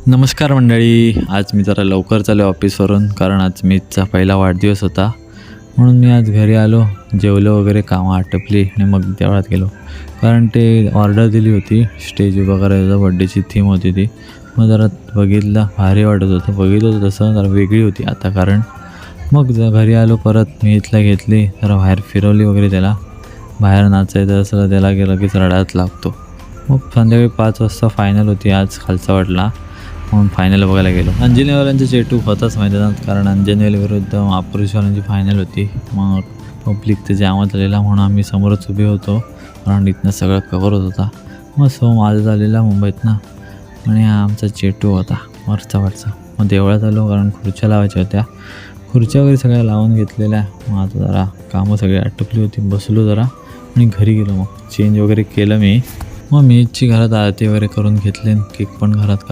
नमस्कार मंडळी. आज मी जरा लवकर चाललो ऑफिसवरून, कारण आज मीचा पहिला वाढदिवस होता. म्हणून मी आज घरी आलो, जेवलो वगैरे, कामं आटपली आणि मग देवळात गेलो. कारण ते ऑर्डर दिली होती, स्टेज उभा करायचा, बड्डेची थीम होती ती. मग जरा बघितलं, भारी वाटत होतं. बघितलं होतं तसं जरा वेगळी होती आता. कारण मग घरी आलो परत, मी इथला घेतली, जरा बाहेर फिरवली वगैरे त्याला. बाहेर नाचायचं असं त्याला गेलं की रडायला लागतो. मग संध्याकाळी 5 वाजता फायनल होती आज खालचा वाटला, म्हणून फायनल बघायला गेलो. अंजनेवाल्यांचं चेटू होताच मैदानात, कारण अंजनेवाली विरुद्ध महापुरुषवाल्यांची फायनल होती. मग पब्लिक ते जामात आलेला, म्हणून आम्ही समोरच उभे होतो, कारण इथनं सगळं कवर होत होता. मग माझा झालेला मुंबईतनं, आणि हा आमचा चेटू होता वरचा. मग देवळात आलो, कारण खुर्च्या लावायच्या होत्या. खुर्च्या वगैरे सगळ्या लावून घेतलेल्या. मग आता जरा कामं सगळी आटपली होती, बसलो जरा आणि घरी गेलो. मग चेंज वगैरे केलं मी. मग मेजची घरात आरती वगैरे करून घेतली, केक पण घरात